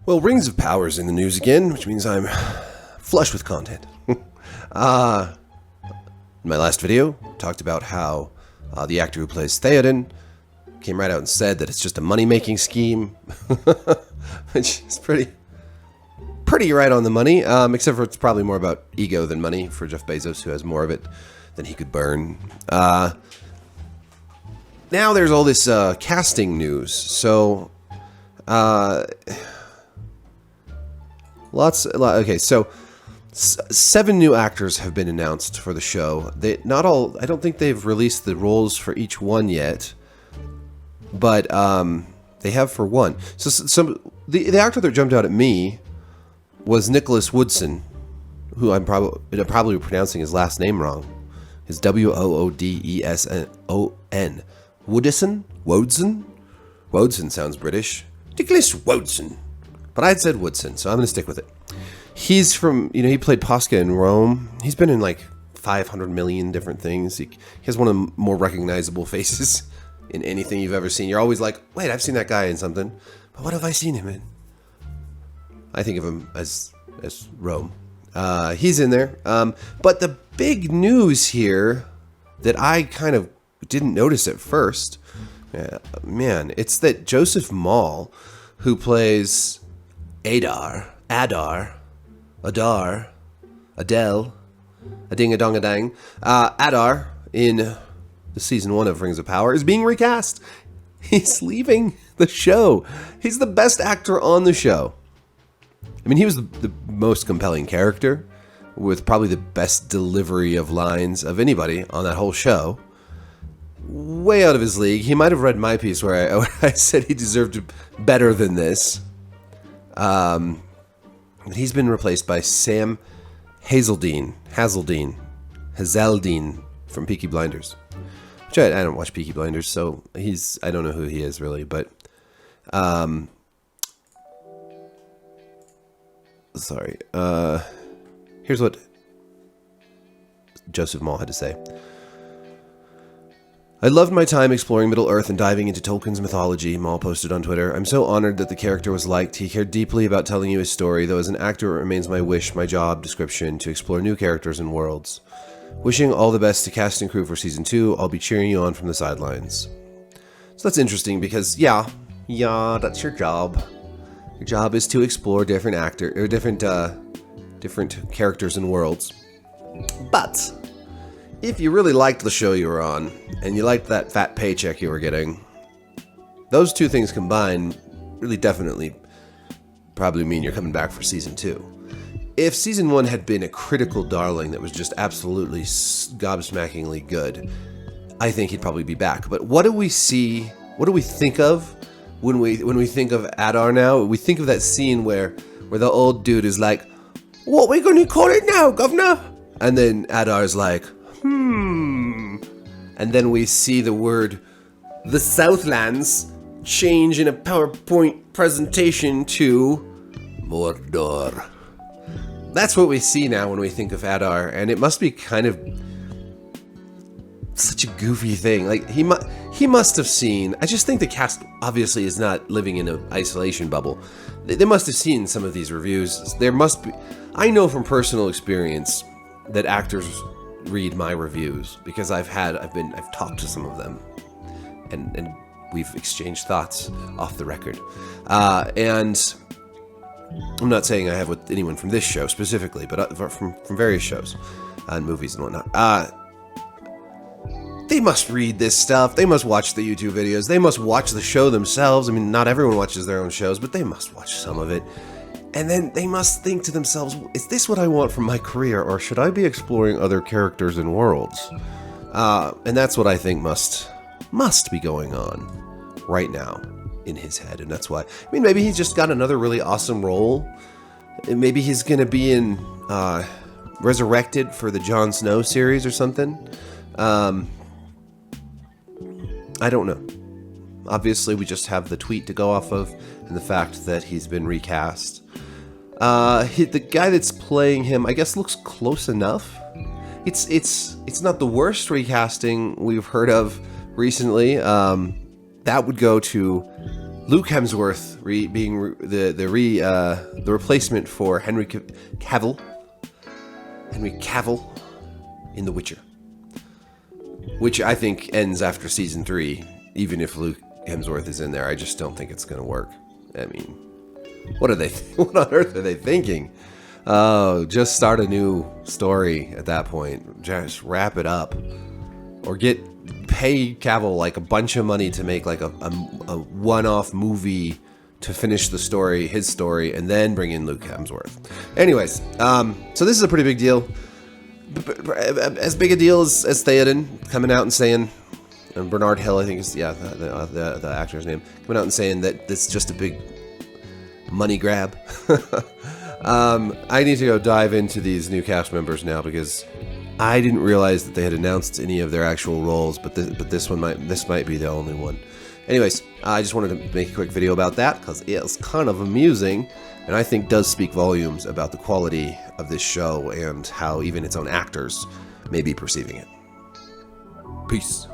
Well, Rings of Power's in the news again, which means I'm flush with content. In my last video, talked about how the actor who plays Theoden came right out and said that it's just a money-making scheme, which is pretty right on the money, except for it's probably more about ego than money for Jeff Bezos, who has more of it than he could burn. Now there's all this casting news, so okay, so 7 new actors have been announced for the show. I don't think they've released the roles for each one yet, but they have for one. So the actor that jumped out at me was Nicholas Woodson, who I'm probably pronouncing his last name wrong. His Woodeson? Woodson? Woodson sounds British. Nicholas Woodson. But I'd said Woodson, so I'm going to stick with it. He's from, he played Posca in Rome. He's been in like 500 million different things. He has one of the more recognizable faces in anything you've ever seen. You're always like, wait, I've seen that guy in something. But what have I seen him in? I think of him as Rome. He's in there. But the big news here that I kind of didn't notice at first, it's that Joseph Mawle, who plays Adar, Adele, a-ding-a-dong-a-dang, Adar in the season 1 of Rings of Power is being recast. He's leaving the show. He's the best actor on the show. I mean, he was the most compelling character with probably the best delivery of lines of anybody on that whole show. Way out of his league. He might have read my piece where I said he deserved better than this. He's been replaced by Sam Hazeldine from Peaky Blinders. Which I don't watch Peaky Blinders, so I don't know who he is really, but sorry. Here's what Joseph Mawle had to say. I loved my time exploring Middle-earth and diving into Tolkien's mythology, Mawle posted on Twitter. I'm so honored that the character was liked. He cared deeply about telling you his story, though as an actor it remains my wish, my job description, to explore new characters and worlds. Wishing all the best to cast and crew for Season 2. I'll be cheering you on from the sidelines. So that's interesting because, yeah, that's your job. Your job is to explore different characters and worlds. But if you really liked the show you were on, and you liked that fat paycheck you were getting, those two things combined really definitely probably mean you're coming back for Season 2. If Season 1 had been a critical darling that was just absolutely gobsmackingly good, I think he'd probably be back. But what do we see, what do we think of when we think of Adar now? We think of that scene where the old dude is like, what we gonna call it now, governor? And then Adar's like, And then we see the word, the Southlands, change in a PowerPoint presentation to Mordor. That's what we see now when we think of Adar, and it must be kind of such a goofy thing. Like, he must have seen, I just think the cast obviously is not living in an isolation bubble. They must have seen some of these reviews. There must be, I know from personal experience that actors read my reviews because I've talked to some of them, and we've exchanged thoughts off the record. And I'm not saying I have with anyone from this show specifically, but from various shows and movies and whatnot. They must read this stuff. They must watch the YouTube videos. They must watch the show themselves. I mean, not everyone watches their own shows, but they must watch some of it. And then they must think to themselves, is this what I want from my career, or should I be exploring other characters and worlds? And that's what I think must be going on right now in his head. And that's why, I mean, maybe he's just got another really awesome role. And maybe he's going to be in Resurrected for the Jon Snow series or something. I don't know. Obviously, we just have the tweet to go off of and the fact that he's been recast. The guy that's playing him, I guess, looks close enough. It's not the worst recasting we've heard of recently. That would go to Luke Hemsworth being the replacement for Henry Cavill in The Witcher, which I think ends after season 3. Even if Luke Hemsworth is in there, I just don't think it's going to work. I mean, what are they? What on earth are they thinking? Oh, just start a new story at that point. Just wrap it up, or pay Cavill like a bunch of money to make like a one-off movie to finish the story, his story, and then bring in Luke Hemsworth. Anyways, so this is a pretty big deal. As big a deal as Theoden coming out and saying, and Bernard Hill, I think is the actor's name, coming out and saying that this is just a big money grab. I need to go dive into these new cast members now because I didn't realize that they had announced any of their actual roles, but this might be the only one. Anyways, I just wanted to make a quick video about that because it's kind of amusing, and I think does speak volumes about the quality of this show and how even its own actors may be perceiving it. Peace.